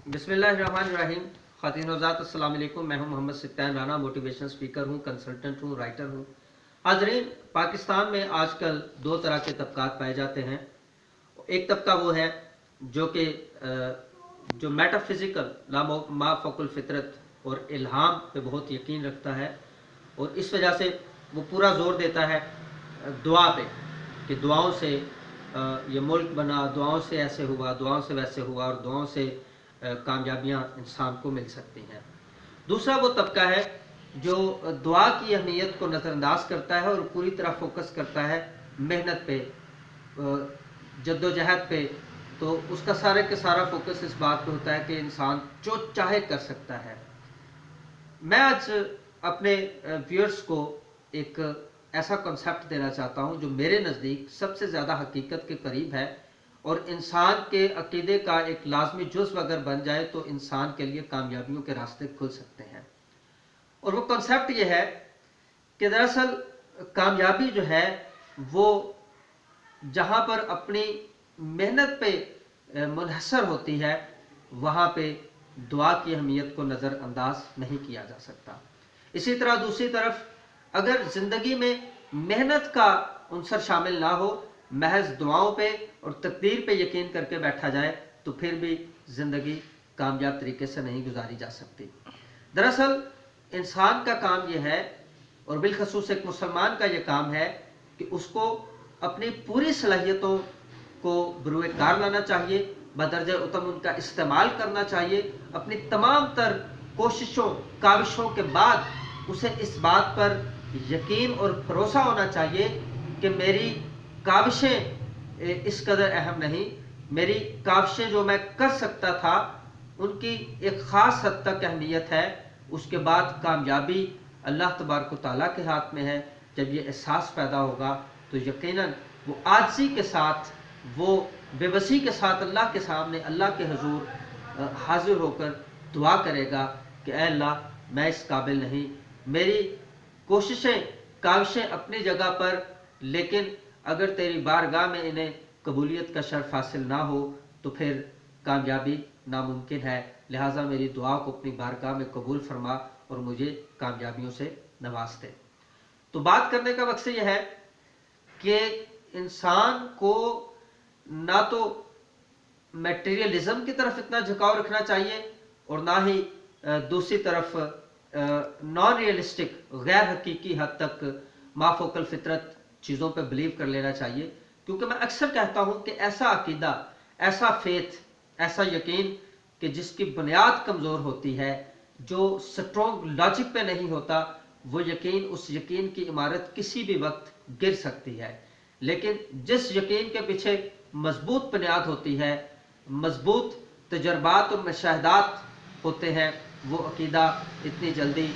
बिस्मिल्लाहिर्रहमानिर्रहीम। ख़ातिन हज़रात अस्सलाम वालेकुम। मैं हूं मोहम्मद सिफ्तान राना, मोटिवेशनल स्पीकर हूं, कंसल्टेंट हूं, राइटर हूं। हाज़रीन, पाकिस्तान में आजकल दो तरह के तबकात पाए जाते हैं। एक तबका वो है जो कि जो मेटाफिज़िकल माफ़ौकुल फ़ितरत और इल्हाम पे बहुत यकीन रखता है, और इस वजह से वो पूरा ज़ोर देता है दुआ पे कि दुआओं से ये मुल्क बना, दुआओं से ऐसे हुआ, दुआओं से वैसे हुआ, और दुआओं से कामयाबियां इंसान को मिल सकती हैं। दूसरा वो तबका है जो दुआ की अहमियत को नज़रअंदाज करता है और पूरी तरह फोकस करता है मेहनत पे, जद्दोजहद पे। तो उसका सारे के सारा फोकस इस बात पे होता है कि इंसान जो चाहे कर सकता है। मैं आज अपने व्यूअर्स को एक ऐसा कॉन्सेप्ट देना चाहता हूं जो मेरे नज़दीक सबसे ज़्यादा हकीकत के करीब है, और इंसान के अकीदे का एक लाजमी जुज़्व अगर बन जाए तो इंसान के लिए कामयाबियों के रास्ते खुल सकते हैं। और वो कॉन्सेप्ट ये है कि दरअसल कामयाबी जो है वो जहाँ पर अपनी मेहनत पे मुनहसर होती है, वहाँ पे दुआ की अहमियत को नज़रअंदाज नहीं किया जा सकता। इसी तरह दूसरी तरफ अगर ज़िंदगी में मेहनत का उनसर शामिल ना हो, महज दुआओं पे और तकदीर पे यकीन करके बैठा जाए, तो फिर भी ज़िंदगी कामयाब तरीके से नहीं गुजारी जा सकती। दरअसल इंसान का काम यह है, और बिलखसूस एक मुसलमान का यह काम है, कि उसको अपनी पूरी सलाहियतों को बरूए कार लाना चाहिए, बदरजे उत्तम उनका इस्तेमाल करना चाहिए। अपनी तमाम तर कोशिशों काविशों के बाद उसे इस बात पर यकीन और भरोसा होना चाहिए कि मेरी काविशें इस कदर अहम नहीं, मेरी काविशें जो मैं कर सकता था उनकी एक ख़ास हद तक अहमियत है। उसके बाद कामयाबी अल्लाह तबारक व तआला के हाथ में है। जब ये एहसास पैदा होगा तो यकीनन वो आजिज़ी के साथ, वो बेबसी के साथ अल्लाह के सामने, अल्लाह के हुजूर हाजिर होकर दुआ करेगा कि ऐ अल्लाह, मैं इस काबिल नहीं, मेरी कोशिशें काविशें अपनी जगह पर, लेकिन अगर तेरी बारगाह में इन्हें कबूलियत का शर्फ हासिल ना हो तो फिर कामयाबी नामुमकिन है। लिहाजा मेरी दुआ को अपनी बारगाह में कबूल फरमा और मुझे कामयाबियों से नवाज दे। तो बात करने का मकसद यह है कि इंसान को ना तो मटेरियलिज्म की तरफ इतना झुकाव रखना चाहिए, और ना ही दूसरी तरफ नॉन रियलिस्टिक गैर हकीकी हद तक माफोकल फितरत चीज़ों पे बिलीव कर लेना चाहिए। क्योंकि मैं अक्सर कहता हूं कि ऐसा अकीदा, ऐसा फेथ, ऐसा यकीन कि जिसकी बुनियाद कमज़ोर होती है, जो स्ट्रॉन्ग लॉजिक पे नहीं होता, वो यकीन, उस यकीन की इमारत किसी भी वक्त गिर सकती है। लेकिन जिस यकीन के पीछे मजबूत बुनियाद होती है, मजबूत तजर्बात और मुशाहदात होते हैं, वो अकीदा इतनी जल्दी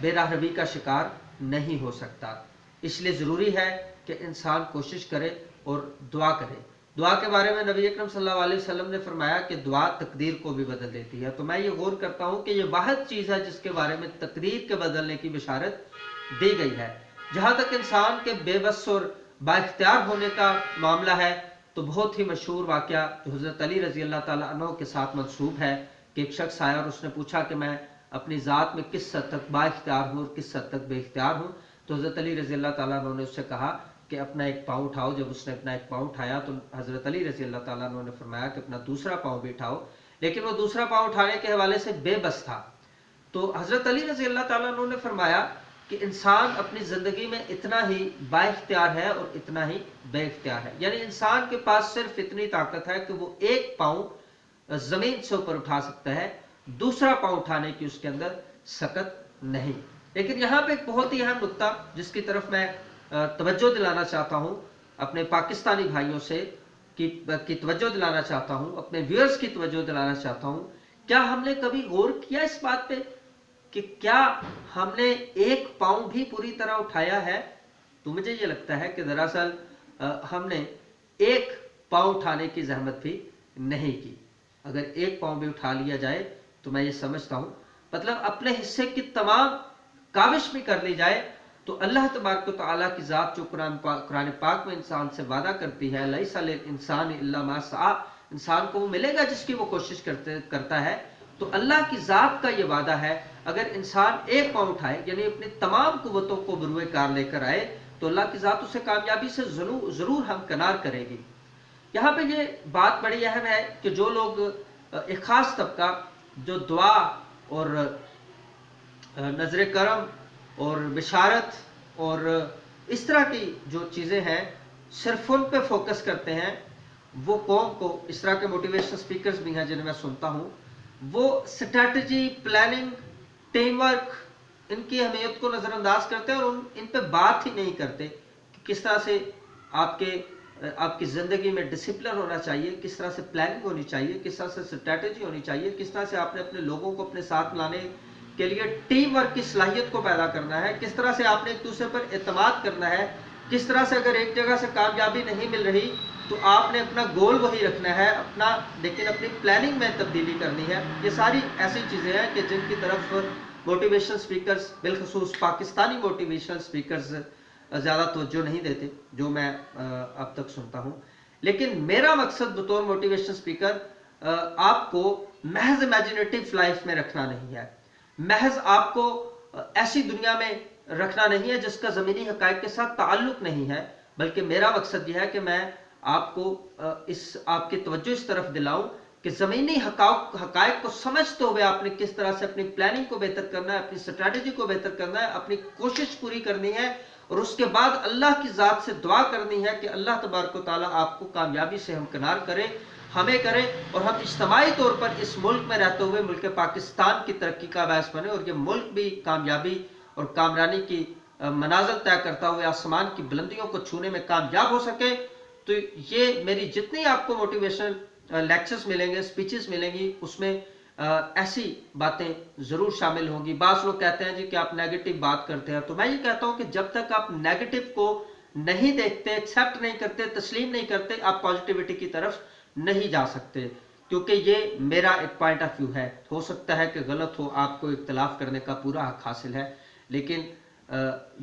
बेराहरवी का शिकार नहीं हो सकता। इसलिए ज़रूरी है कि इंसान कोशिश करे और दुआ करे। दुआ के बारे में नबी अकरम सल्लल्लाहु अलैहि वसल्लम ने फरमाया कि दुआ तकदीर को भी बदल देती है। तो मैं ये गौर करता हूँ कि ये वाहिद चीज़ है जिसके बारे में तकदीर के बदलने की बिशारत दी गई है। जहाँ तक इंसान के बेबस और बाइख्तियार होने का मामला है, तो बहुत ही मशहूर वाक़या जो हज़रत अली रज़ी अल्लाह ताला अन्हु के साथ मंसूब है कि एक शख्स आया और उसने पूछा कि मैं अपनी ज़ात में किस हद तक बाइख्तियार हूँ और किस हद तक बेइख्तियार हूँ। तो हज़रत अली रज़ी अल्लाह ताला अन्हु ने उससे कहा कि अपना एक पाँव उठाओ। जब उसने अपना एक पाँव उठाया तो हज़रत अली रज़ी अल्लाह ताला अन्हु ने फरमाया कि अपना दूसरा पाँव भी उठाओ, लेकिन वो दूसरा पाँव उठाने के हवाले से बेबस था। तो हज़रत अली रज़ी अल्लाह ताला अन्हु ने फरमाया कि इंसान अपनी ज़िंदगी में इतना ही बाइख्तियार है और इतना ही बेइख्तियार है। यानी इंसान के पास सिर्फ इतनी ताकत है कि वो एक पाँव ज़मीन से ऊपर उठा सकता है, दूसरा पाँव उठाने की उसके अंदर सकत नहीं। लेकिन यहाँ पे एक बहुत ही अहम नुक्ता जिसकी तरफ मैं तवज्जो दिलाना चाहता हूँ अपने पाकिस्तानी भाइयों से, की तवज्जो दिलाना चाहता हूँ, अपने व्यूअर्स की तवज्जो दिलाना चाहता हूँ। क्या हमने कभी गौर किया इस बात पे कि क्या हमने एक पाँव भी पूरी तरह उठाया है? तो मुझे ये लगता है कि दरअसल हमने एक पाँव उठाने की जहमत भी नहीं की। अगर एक पाँव भी उठा लिया जाए तो मैं ये समझता हूँ, मतलब अपने हिस्से की तमाम काविश भी कर ली जाए, तो अल्लाह तबारक व तआला की ज़ात जो कुरान पाक में इंसान से वादा करती है, लैसा लिल इंसानि इल्ला मा सआ, انسان کو وہ ملے گا جس کی وہ کوشش کرتا ہے. تو اللہ کی ذات کا یہ وعدہ ہے اگر انسان ایک پاؤں اٹھائے یعنی اپنی تمام قوتوں کو بروئے کار لے کر آئے تو اللہ کی ذات اسے کامیابی سے ضرور ہمکنار کرے گی. یہاں پہ یہ بات بڑی اہم ہے کہ جو لوگ ایک خاص طبقہ جو دعا اور نظر کرم اور بشارت اور اس طرح کی جو چیزیں ہیں صرف ان پہ فوکس کرتے ہیں، وہ قوم کو اس طرح کے موٹیویشنل سپیکرز بھی ہیں جنہیں میں سنتا ہوں، وہ اسٹریٹجی، پلاننگ، ٹیم ورک، ان کی اہمیت کو نظر انداز کرتے ہیں اور ان پہ بات ہی نہیں کرتے کہ کس طرح سے آپ کی زندگی میں ڈسپلن ہونا چاہیے، کس طرح سے پلاننگ ہونی چاہیے، کس طرح سے اسٹریٹجی ہونی چاہیے، کس طرح سے آپ نے اپنے لوگوں کو اپنے ساتھ لانے کے لیے ٹیم ورک کی صلاحیت کو پیدا کرنا ہے، کس طرح سے آپ نے ایک دوسرے پر اعتماد کرنا ہے، کس طرح سے اگر ایک جگہ سے کامیابی نہیں مل رہی تو آپ نے اپنا گول وہی رکھنا ہے لیکن اپنی پلاننگ میں تبدیلی کرنی ہے. یہ ساری ایسی چیزیں ہیں کہ جن کی طرف موٹیویشنل سپیکرز بالخصوص پاکستانی موٹیویشنل سپیکرز زیادہ توجہ نہیں دیتے جو میں اب تک سنتا ہوں. لیکن میرا مقصد بطور موٹیویشنل سپیکر آپ کو محض امیجنیٹو لائف میں رکھنا نہیں ہے، محض آپ کو ایسی دنیا میں رکھنا نہیں ہے جس کا زمینی حقائق کے ساتھ تعلق نہیں ہے، بلکہ میرا مقصد یہ ہے کہ میں آپ کو آپ کی توجہ اس طرف دلاؤں کہ زمینی حقائق کو سمجھتے ہوئے آپ نے کس طرح سے اپنی پلاننگ کو بہتر کرنا ہے، اپنی اسٹریٹجی کو بہتر کرنا ہے، اپنی کوشش پوری کرنی ہے اور اس کے بعد اللہ کی ذات سے دعا کرنی ہے کہ اللہ تبارک و تعالیٰ آپ کو کامیابی سے ہمکنار کرے، ہمیں کرے اور ہم اجتماعی طور پر اس ملک میں رہتے ہوئے ملک پاکستان کی ترقی کا باعث بنے اور یہ ملک بھی کامیابی اور کامرانی کی منازل طے کرتا ہوئے آسمان کی بلندیوں کو چھونے میں کامیاب ہو سکے. تو یہ میری جتنی آپ کو موٹیویشنل لیکچرز ملیں گے، سپیچز ملیں گی، اس میں ایسی باتیں ضرور شامل ہوں گی. بعض لوگ کہتے ہیں جی کہ آپ نیگیٹو بات کرتے ہیں، تو میں یہ کہتا ہوں کہ جب تک آپ نیگیٹو کو نہیں دیکھتے، ایکسیپٹ نہیں کرتے، تسلیم نہیں کرتے، آپ پازیٹیوٹی کی طرف نہیں جا سکتے. کیونکہ یہ میرا ایک پوائنٹ آف ویو ہے، ہو سکتا ہے کہ غلط ہو، آپ کو اختلاف کرنے کا پورا حق حاصل ہے، لیکن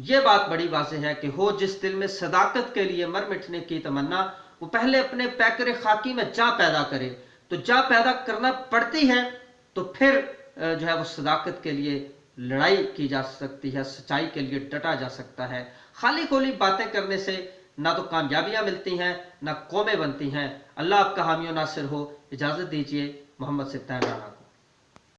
یہ بات بڑی واضح ہے کہ ہو جس دل میں صداقت کے لیے مر مٹنے کی تمنا، وہ پہلے اپنے پیکر خاکی میں جا پیدا کرے. تو جا پیدا کرنا پڑتی ہے تو پھر جو ہے وہ صداقت کے لیے لڑائی کی جا سکتی ہے، سچائی کے لیے ڈٹا جا سکتا ہے. خالی خولی باتیں کرنے سے نہ تو کامیابیاں ملتی ہیں نہ قومیں بنتی ہیں. اللہ آپ کا حامی و ناصر ہو. اجازت دیجیے. محمد سفتح رانا.